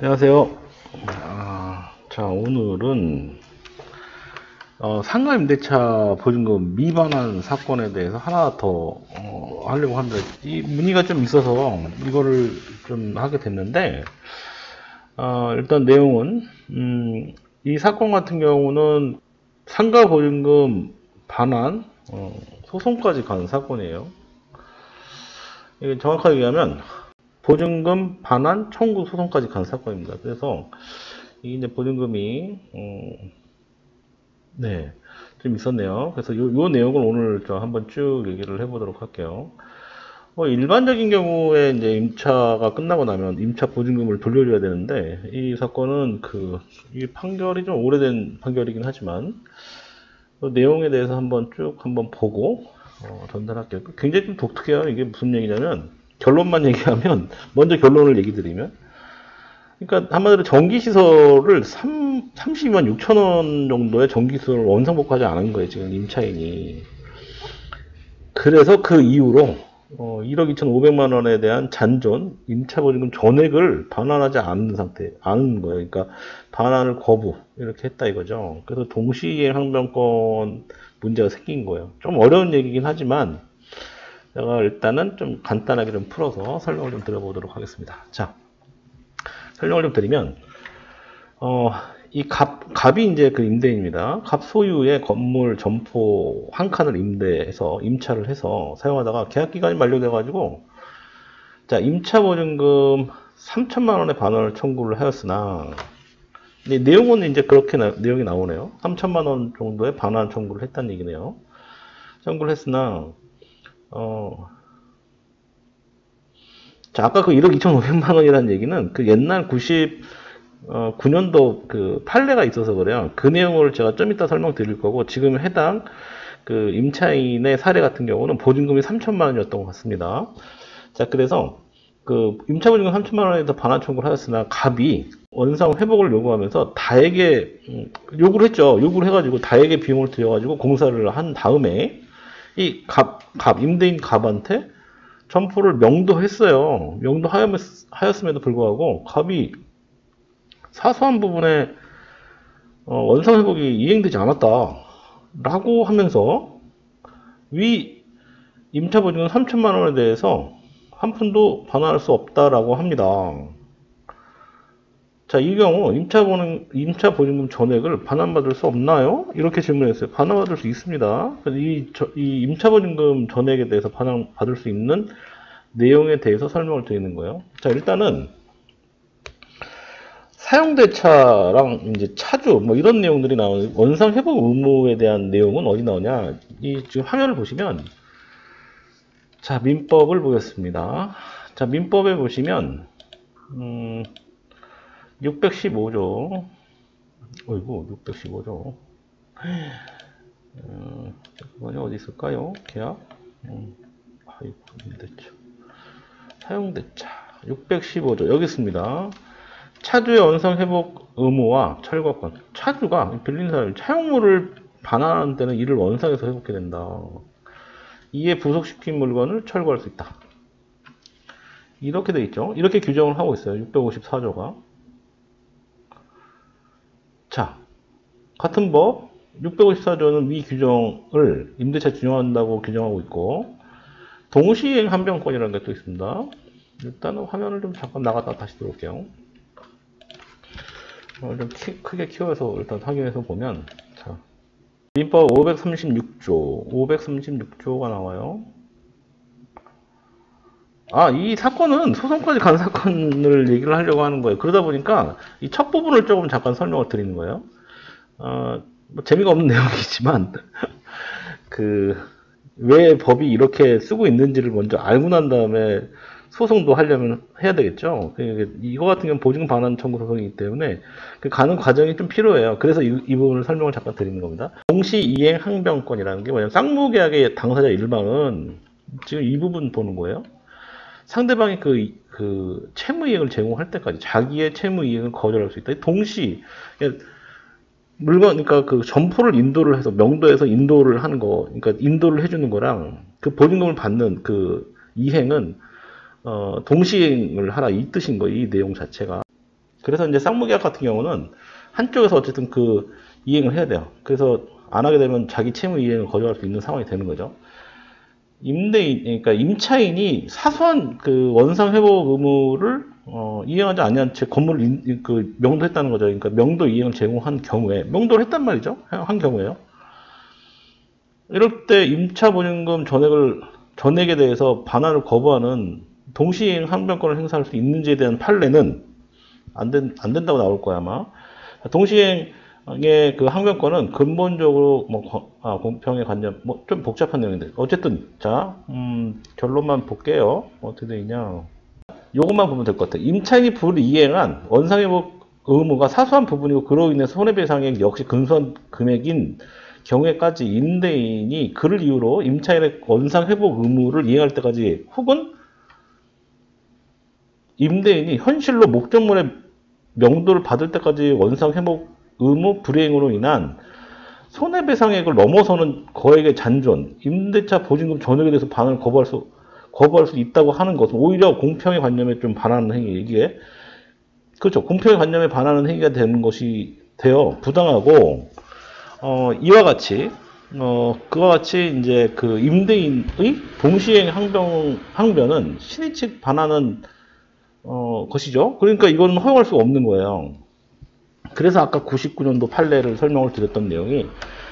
안녕하세요. 자, 오늘은 상가 임대차 보증금 미반환 사건에 대해서 하나 더 하려고 합니다. 이 문의가 좀 있어서 이거를 좀 하게 됐는데, 일단 내용은 이 사건 같은 경우는 상가 보증금 반환 소송까지 가는 사건이에요. 이게 정확하게 얘기하면 보증금 반환 청구 소송까지 간 사건입니다. 그래서 이게 이제 보증금이 네, 좀 있었네요. 그래서 요 내용을 오늘 한번 쭉 얘기를 해보도록 할게요. 일반적인 경우에 이제 임차가 끝나고 나면 임차 보증금을 돌려줘야 되는데, 이 사건은 이 판결이 좀 오래된 판결이긴 하지만 그 내용에 대해서 한번 보고 전달할게요. 굉장히 좀 독특해요. 이게 무슨 얘기냐면, 결론만 얘기하면, 먼저 결론을 얘기 드리면, 그러니까 한마디로 전기시설을 32만 6천 원 정도의 전기시설을 원상복구하지 않은 거예요, 지금 임차인이. 그래서 그 이후로 1억 2,500만 원에 대한 잔존, 임차보증금 전액을 반환하지 않은 거예요. 그러니까 반환을 거부 이렇게 했다 이거죠. 그래서 동시이행 항변권 문제가 생긴 거예요. 좀 어려운 얘기긴 하지만 제가 일단은 좀 간단하게 좀 풀어서 설명을 좀 드려보도록 하겠습니다. 자, 설명을 좀 드리면, 이 갑이 이제 그 임대인입니다. 갑 소유의 건물 점포 한 칸을 임차를 해서 사용하다가 계약 기간이 만료돼가지고, 자, 임차 보증금 3천만 원의 반환을 청구를 하였으나, 내용은 이제 그렇게 내용이 나오네요. 3천만 원 정도의 반환 청구를 했다는 얘기네요. 청구를 했으나, 자, 아까 그 1억 2,500만 원이라는 얘기는 그 옛날 9년도 그 판례가 있어서 그래요. 그 내용을 제가 좀 이따 설명드릴 거고, 지금 해당 그 임차인의 사례 같은 경우는 보증금이 3천만 원이었던 것 같습니다. 자, 그래서 그 임차보증금 3천만 원에서 반환 청구를 하였으나 갑이 원상 회복을 요구하면서 다에게 요구를 했죠. 요구를 해가지고 다에게 비용을 들여가지고 공사를 한 다음에 이 임대인 갑한테 점포를 명도했어요. 명도하였음에도 불구하고 갑이 사소한 부분에 원상 회복이 이행되지 않았다라고 하면서 위 임차 보증금 3천만 원에 대해서 한 푼도 반환할 수 없다라고 합니다. 자, 이 경우 임차 보증금 전액을 반환받을 수 없나요? 이렇게 질문했어요. 반환받을 수 있습니다. 이 임차 보증금 전액에 대해서 반환받을 수 있는 내용에 대해서 설명을 드리는 거예요. 자, 일단은 사용대차랑 이제 차주 뭐 이런 내용들이 나오는 원상 회복 의무에 대한 내용은 어디 나오냐? 이 지금 화면을 보시면, 자, 민법을 보겠습니다. 자, 민법에 보시면 615조. 어이구, 615조. 잠깐만요, 어디 있을까요? 계약. 아이고, 임대차. 사용대차. 615조. 여기 있습니다. 차주의 원상 회복 의무와 철거권. 차주가 빌린 사람이 차용물을 반환하는 때는 이를 원상에서 회복해야 된다. 이에 부속시킨 물건을 철거할 수 있다. 이렇게 돼 있죠. 이렇게 규정을 하고 있어요. 654조가. 자, 같은 법 654조는 위 규정을 임대차 준용한다고 규정하고 있고, 동시이행 항변권이라는 게 또 있습니다. 일단은 화면을 좀 잠깐 나갔다 다시 들어올게요. 좀 크게 키워서 일단 확인해서 보면, 자, 민법 536조가 나와요. 이 사건은 소송까지 간 사건을 얘기를 하려고 하는 거예요. 그러다 보니까 이 첫 부분을 조금 잠깐 설명을 드리는 거예요. 뭐 재미가 없는 내용이지만 왜 법이 이렇게 쓰고 있는지를 먼저 알고 난 다음에 소송도 하려면 해야 되겠죠. 이거 같은 경우는 보증금 반환 청구 소송이기 때문에 가는 과정이 좀 필요해요. 그래서 이 부분을 설명을 잠깐 드리는 겁니다. 동시 이행 항변권이라는 게 뭐냐면, 쌍무계약의 당사자 일방은 지금 이 부분 보는 거예요. 상대방이 채무이행을 제공할 때까지 자기의 채무이행을 거절할 수 있다. 동시 그러니까 점포를 인도를 해서 명도해서 인도를 하는 거, 그러니까 인도를 해주는 거랑 그 보증금을 받는 그 이행은 동시행을 하라 이 뜻인 거예요. 이 내용 자체가. 그래서 이제 쌍무계약 같은 경우는 한쪽에서 어쨌든 그 이행을 해야 돼요. 그래서 안 하게 되면 자기 채무 이행을 거절할 수 있는 상황이 되는 거죠. 임대인, 그러니까 임차인이 사소한 그 원상 회복 의무를 이행하지 아니한 채 건물을 그 명도했다는 거죠. 그러니까 명도 이행을 제공한 경우에 명도를 했단 말이죠. 한 경우에요. 이럴 때 임차보증금 전액에 대해서 반환을 거부하는 동시이행 항변권을 행사할 수 있는지에 대한 판례는 안 된다고 나올 거야 아마. 동시이행의 그 항변권은 근본적으로 공평의 관념 좀 복잡한 내용인데 어쨌든 자 결론만 볼게요. 어떻게 돼 있냐. 요것만 보면 될 것 같아. 임차인이 불이행한 원상회복 의무가 사소한 부분이고 그로 인해서 손해배상액 역시 근소한 금액인 경우에까지 임대인이 그를 이유로 임차인의 원상회복 의무를 이행할 때까지 혹은 임대인이 현실로 목적물의 명도를 받을 때까지 원상회복 의무 불이행으로 인한 손해배상액을 넘어서는 거액의 잔존, 임대차 보증금 전액에 대해서 반환을 거부할 수 있다고 하는 것은 오히려 공평의 관념에 좀 반하는 행위. 이게 그렇죠. 공평의 관념에 반하는 행위가 되는 것이 되어 부당하고 이와 같이 그와 같이 이제 그 임대인의 동시행 항변은 신의칙 반하는 것이죠. 그러니까 이거는 허용할 수가 없는 거예요. 그래서 아까 99년도 판례를 설명을 드렸던 내용이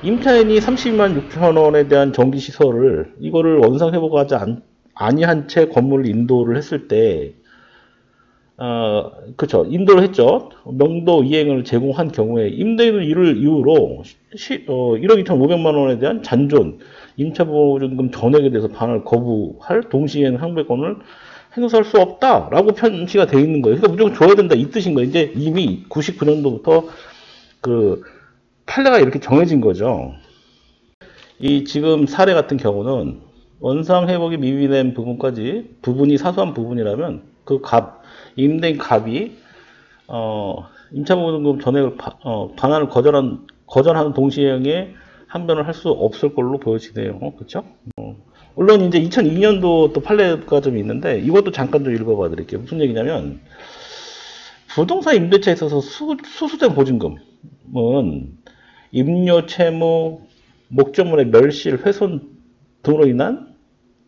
임차인이 32만 6천 원에 대한 전기시설을 이거를 원상회복하지 아니한 채 건물을 인도를 했을 때 그쵸. 인도를 했죠. 명도 이행을 제공한 경우에 임대인은 이를 이유로 1억 2,500만 원에 대한 잔존, 임차보증금 전액에 대해서 반환을 거부할 동시이행 항배권을 행사할 수 없다라고 표시가 되어 있는 거예요. 그러니까 무조건 줘야 된다 이 뜻인 거예요. 이제 이미 99년도부터 그 판례가 이렇게 정해진 거죠. 이 지금 사례 같은 경우는 원상 회복이 미비된 부분이 사소한 부분이라면 그 임대인 갑이 임차보증금 전액을 반환을 거절하는 동시행에 항변을 할 수 없을 걸로 보여지네요. 그렇죠? 물론 이제 2002년도 또 판례가 좀 있는데 이것도 잠깐 좀 읽어봐 드릴게요. 무슨 얘기냐면 부동산 임대차에 있어서 수수된 보증금은 임료 채무, 목적물의 멸실, 훼손 등으로 인한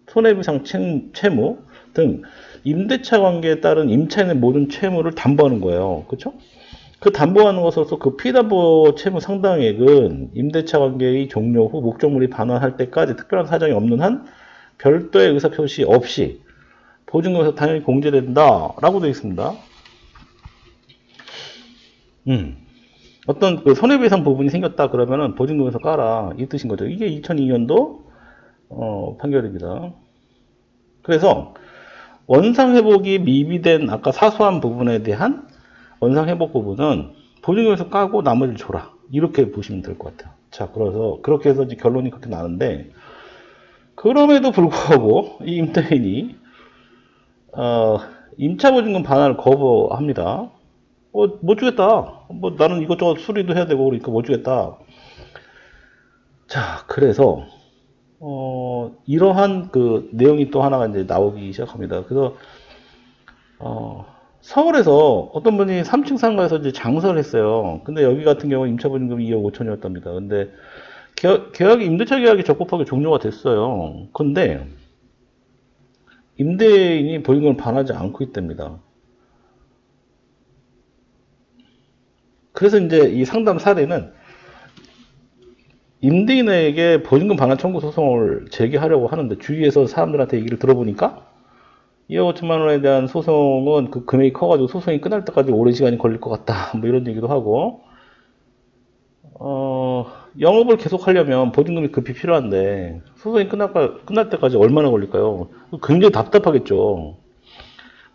손해배상 채무 등 임대차 관계에 따른 임차인의 모든 채무를 담보하는 거예요. 그렇죠? 그 담보하는 것으로서 그 피담보 채무 상당액은 임대차 관계의 종료 후 목적물이 반환할 때까지 특별한 사정이 없는 한 별도의 의사표시 없이 보증금에서 당연히 공제된다라고 되어 있습니다. 어떤 그 손해배상 부분이 생겼다 그러면은 보증금에서 까라 이 뜻인 거죠. 이게 2002년도 판결입니다. 그래서 원상회복이 미비된 아까 사소한 부분에 대한 원상회복 부분은 보증금에서 까고 나머지를 줘라 이렇게 보시면 될 것 같아요. 자, 그래서 그렇게 해서 이제 결론이 그렇게 나는데 그럼에도 불구하고 이 임대인이 임차보증금 반환을 거부합니다. 못 주겠다. 나는 이것저것 수리도 해야 되고 그러니까 못 주겠다. 자, 그래서 이러한 그 내용이 또 하나가 이제 나오기 시작합니다. 그래서 서울에서 어떤 분이 3층 상가에서 이제 장사를 했어요. 근데 여기 같은 경우 임차보증금이 2억 5천이었답니다. 근데 임대차 계약이 적법하게 종료가 됐어요. 근데 임대인이 보증금을 반하지 않고 있답니다. 그래서 이제 이 상담 사례는 임대인에게 보증금 반환 청구 소송을 제기하려고 하는데 주위에서 사람들한테 얘기를 들어보니까 2억 5천만 원에 대한 소송은 그 금액이 커가지고 소송이 끝날 때까지 오랜 시간이 걸릴 것 같다. 뭐 이런 얘기도 하고 영업을 계속하려면 보증금이 급히 필요한데 소송이 끝날 때까지 얼마나 걸릴까요? 굉장히 답답하겠죠.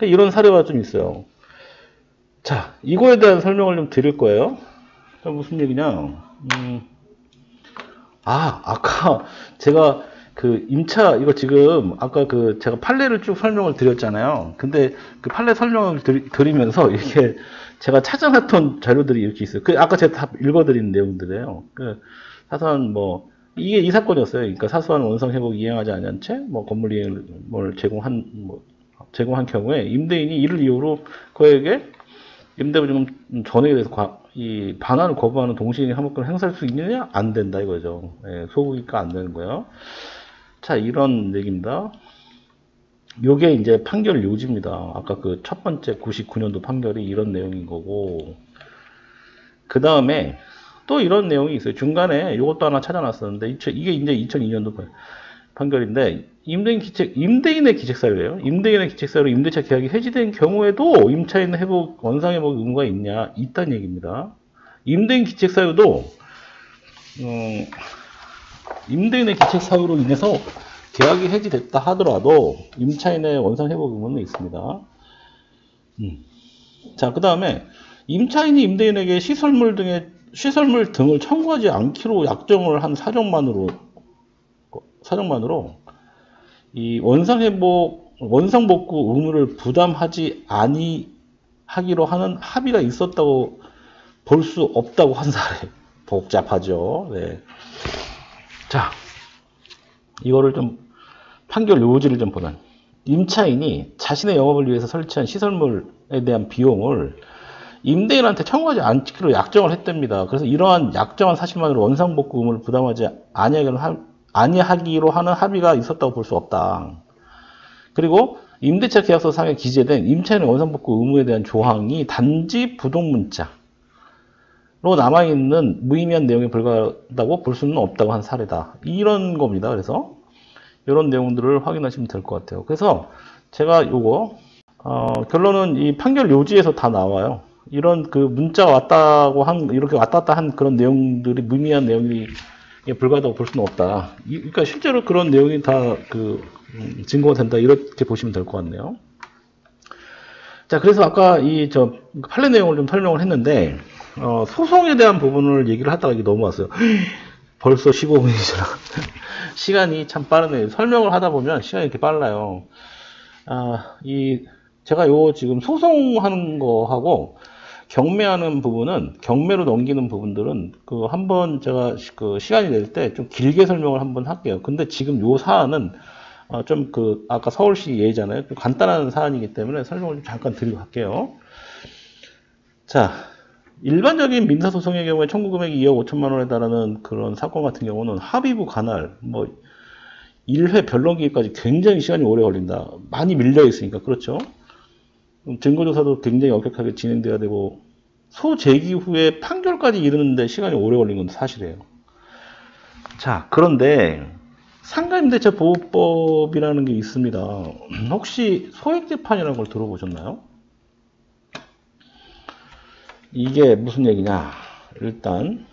이런 사례가 좀 있어요. 자, 이거에 대한 설명을 좀 드릴 거예요. 무슨 얘기냐? 아까 제가 그 임차 이거 지금 아까 그 제가 판례를 쭉 설명을 드렸잖아요. 근데 그 판례 설명을 드리면서 이렇게 제가 찾아놨던 자료들이 이렇게 있어요. 그 아까 제가 다 읽어드린 내용들이에요. 그 사소한 이게 이 사건이었어요. 그러니까 사소한 원상 회복 이행하지 않은 채 건물 이행을 제공한 경우에 임대인이 이를 이유로 그에게 임대보증금 전액에 대해서 이 반환을 거부하는 동시에 항목권을 행사할 수 있느냐? 안 된다 이거죠. 예, 소구기가 안 되는 거예요. 자, 이런 얘기입니다. 요게 이제 판결 요지입니다. 아까 그 첫 번째 99년도 판결이 이런 내용인 거고, 그 다음에 또 이런 내용이 있어요. 중간에 요것도 하나 찾아놨었는데, 이게 이제 2002년도 판결인데, 임대인의 기책사유예요. 임대인의 기책사유로 임대차 계약이 해지된 경우에도 임차인 회복, 원상회복 의무가 있냐? 있다는 얘기입니다. 임대인 기책사유도, 임대인의 기책사유로 인해서 계약이 해지됐다 하더라도 임차인의 원상회복 의무는 있습니다. 자, 그 다음에 임차인이 임대인에게 시설물 등을 청구하지 않기로 약정을 한 사정만으로 이 원상복구 의무를 부담하지 아니하기로 하는 합의가 있었다고 볼 수 없다고 한 사례. 복잡하죠. 네. 자, 이거를 좀 판결 요지를 좀 보면, 임차인이 자신의 영업을 위해서 설치한 시설물에 대한 비용을 임대인한테 청구하지 않기로 약정을 했답니다. 그래서 이러한 약정한 사실만으로 원상복구 의무를 부담하지 아니하기로 하는 합의가 있었다고 볼 수 없다. 그리고 임대차 계약서 상에 기재된 임차인의 원상복구 의무에 대한 조항이 단지 부동문자로 남아있는 무의미한 내용에 불과하다고 볼 수는 없다고 한 사례다. 이런 겁니다. 그래서 이런 내용들을 확인하시면 될 것 같아요. 그래서 제가 요거 결론은 이 판결 요지에서 다 나와요. 이런 그 문자가 왔다고 이렇게 왔다 갔다 한 그런 내용들이 무의미한 내용이 불과하다고 볼 수는 없다. 그러니까 실제로 그런 내용이 다 증거가 된다. 이렇게 보시면 될 것 같네요. 자, 그래서 아까 판례 내용을 좀 설명을 했는데, 소송에 대한 부분을 얘기를 하다가 이게 넘어왔어요. 벌써 15분이 지나. 시간이 참 빠르네요. 설명을 하다 보면 시간이 이렇게 빨라요. 제가 지금 소송하는 거하고 경매하는 부분은, 경매로 넘기는 부분들은 한번 제가 시간이 될 때 좀 길게 설명을 한번 할게요. 근데 지금 요 사안은 아까 서울시 예잖아요. 좀 간단한 사안이기 때문에 설명을 좀 잠깐 드리고 갈게요. 자, 일반적인 민사소송의 경우에 청구 금액이 2억 5천만 원에 달하는 그런 사건 같은 경우는 합의부 관할, 1회 변론기일까지 굉장히 시간이 오래 걸린다. 많이 밀려 있으니까. 그렇죠? 증거조사도 굉장히 엄격하게 진행돼야 되고, 소제기 후에 판결까지 이르는데 시간이 오래 걸린 건 사실이에요. 자, 그런데 상가임대차 보호법이라는 게 있습니다. 혹시 소액재판이라는 걸 들어보셨나요? 이게 무슨 얘기냐? 일단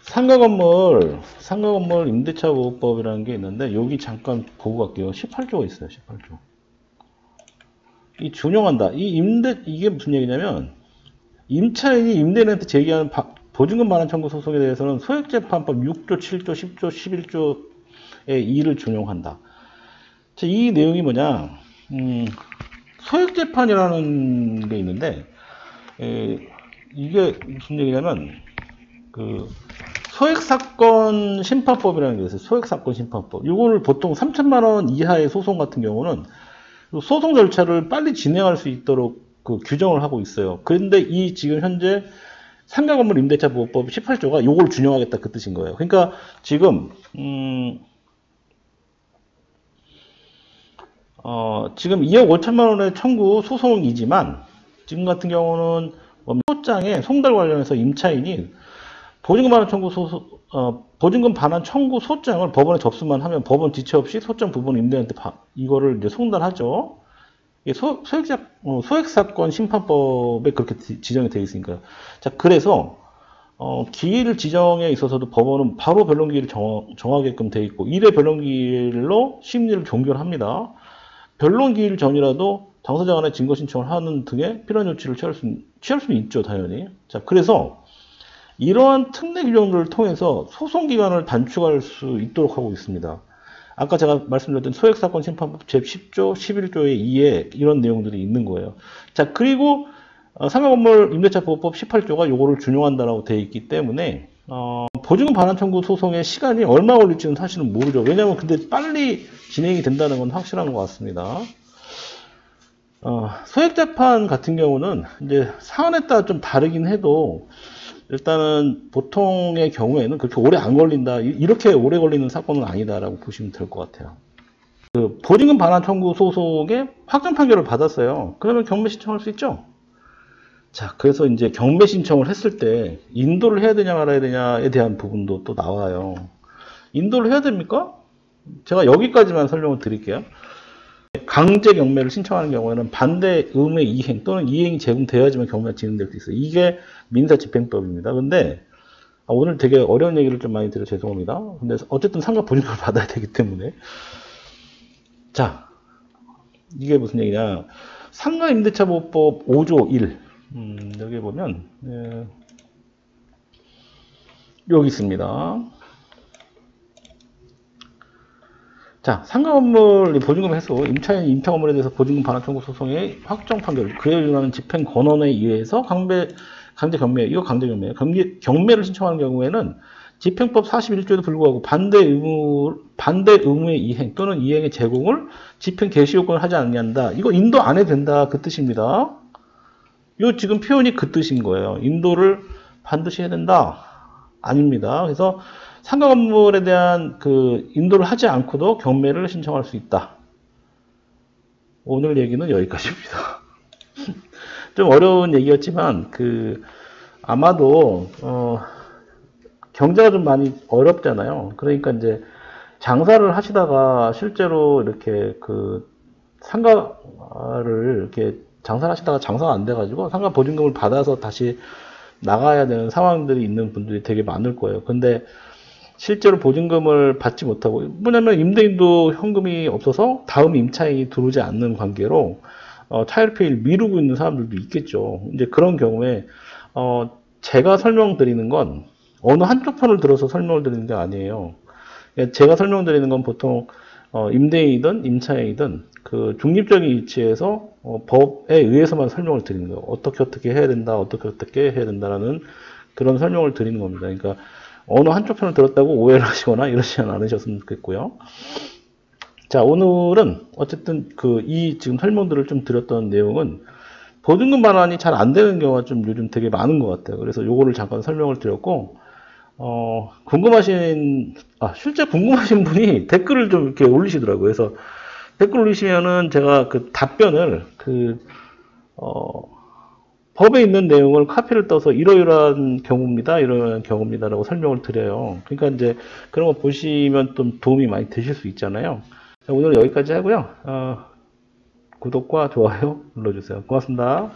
상가건물 임대차 보호법이라는 게 있는데, 여기 잠깐 보고 갈게요. 18조가 있어요. 18조. 이 준용한다. 이게 무슨 얘기냐면, 임차인이 임대인한테 제기하는 보증금 반환 청구 소송에 대해서는 소액재판법 6조, 7조, 10조, 11조의 2를 준용한다. 자, 이 내용이 뭐냐? 소액재판이라는 게 있는데, 이게 무슨 얘기냐면, 소액사건 심판법이라는 게 있어요. 소액사건 심판법. 이거를 보통 3천만 원 이하의 소송 같은 경우는 소송 절차를 빨리 진행할 수 있도록 규정을 하고 있어요. 그런데 지금 현재 상가건물 임대차 보호법 18조가 요걸 준용하겠다 그 뜻인 거예요. 그러니까 지금 지금 2억 5천만 원의 청구 소송이지만, 지금 같은 경우는 소장에 송달 관련해서 임차인이 보증금 반환 청구 소장을 법원에 접수만 하면 법원 지체 없이 소장 부분 임대인한테 이거를 이제 송달하죠. 이게 소액사건 심판법에 그렇게 지정이 되어 있으니까요. 자, 그래서 기일 지정에 있어서도 법원은 바로 변론기일을 정하게끔 되어 있고, 1회 변론기일로 심리를 종결합니다. 변론기일 전이라도 당사자 간에 증거 신청을 하는 등의 필요한 조치를 취할 수는 있죠, 당연히. 자, 그래서 이러한 특례 규정들을 통해서 소송 기간을 단축할 수 있도록 하고 있습니다. 아까 제가 말씀드렸던 소액사건 심판법 제10조, 11조의 2에 이런 내용들이 있는 거예요. 자, 그리고 상가건물 임대차 보호법 18조가 요거를 준용한다라고 되어 있기 때문에 보증금 반환 청구 소송의 시간이 얼마 걸릴지는 사실은 모르죠. 왜냐하면 근데 빨리 진행이 된다는 건 확실한 것 같습니다. 소액재판 같은 경우는 이제 사안에 따라 좀 다르긴 해도 일단은 보통의 경우에는 그렇게 오래 안 걸린다, 이렇게 오래 걸리는 사건은 아니다라고 보시면 될 것 같아요. 그 보증금 반환 청구 소송에 확정 판결을 받았어요. 그러면 경매 신청할 수 있죠. 자, 그래서 이제 경매 신청을 했을 때 인도를 해야 되냐 말아야 되냐에 대한 부분도 또 나와요. 인도를 해야 됩니까? 제가 여기까지만 설명을 드릴게요. 강제 경매를 신청하는 경우에는 반대 의무의 이행 또는 이행이 제공되어야지만 경매가 진행될 수 있어요. 이게 민사집행법입니다. 근데 오늘 되게 어려운 얘기를 좀 많이 드려 죄송합니다. 근데 어쨌든 상가 보증금을 받아야 되기 때문에, 자, 이게 무슨 얘기냐? 상가임대차보호법 5조 1 여기 보면 여기 있습니다. 자, 상가 건물 보증금 회수, 임차인 임차 건물에 대해서 보증금 반환 청구 소송의 확정 판결, 그에 의한 집행 권한에 의해서 강제 경매, 이거 강제 경매예요. 경매를 신청하는 경우에는 집행법 41조에도 불구하고 반대 의무의 이행 또는 이행의 제공을 집행 개시 요건을 하지 않는다. 이거 인도 안 해도 된다, 그 뜻입니다. 요 지금 표현이 그 뜻인 거예요. 인도를 반드시 해야 된다, 아닙니다. 그래서 상가 건물에 대한 그 인도를 하지 않고도 경매를 신청할 수 있다. 오늘 얘기는 여기까지입니다. 좀 어려운 얘기였지만 아마도 경제가 좀 많이 어렵잖아요. 그러니까 이제 장사를 하시다가 실제로 이렇게 상가를 이렇게 장사를 하시다가 장사가 안 돼가지고 상가 보증금을 받아서 다시 나가야 되는 상황들이 있는 분들이 되게 많을 거예요. 근데 실제로 보증금을 받지 못하고, 뭐냐면 임대인도 현금이 없어서 다음 임차인이 들어오지 않는 관계로 차일피일 미루고 있는 사람들도 있겠죠. 이제 그런 경우에 제가 설명드리는 건 어느 한쪽 편을 들어서 설명을 드리는 게 아니에요. 제가 설명드리는 건 보통 임대인이든 임차인이든 그 중립적인 위치에서 법에 의해서만 설명을 드리는 거예요. 어떻게 해야 된다, 어떻게 해야 된다라는 그런 설명을 드리는 겁니다. 그러니까 어느 한쪽 편을 들었다고 오해를 하시거나 이러지 않으셨으면 좋겠고요. 자, 오늘은 어쨌든 이 지금 설명들을 좀 드렸던 내용은 보증금 반환이 잘 안 되는 경우가 좀 요즘 되게 많은 것 같아요. 그래서 요거를 잠깐 설명을 드렸고, 실제 궁금하신 분이 댓글을 좀 이렇게 올리시더라고요. 그래서 댓글 올리시면은 제가 그 답변을 법에 있는 내용을 카피를 떠서 이러이러한 경우입니다라고 설명을 드려요. 그러니까 이제 그런 거 보시면 좀 도움이 많이 되실 수 있잖아요. 자, 오늘 여기까지 하고요. 구독과 좋아요 눌러주세요. 고맙습니다.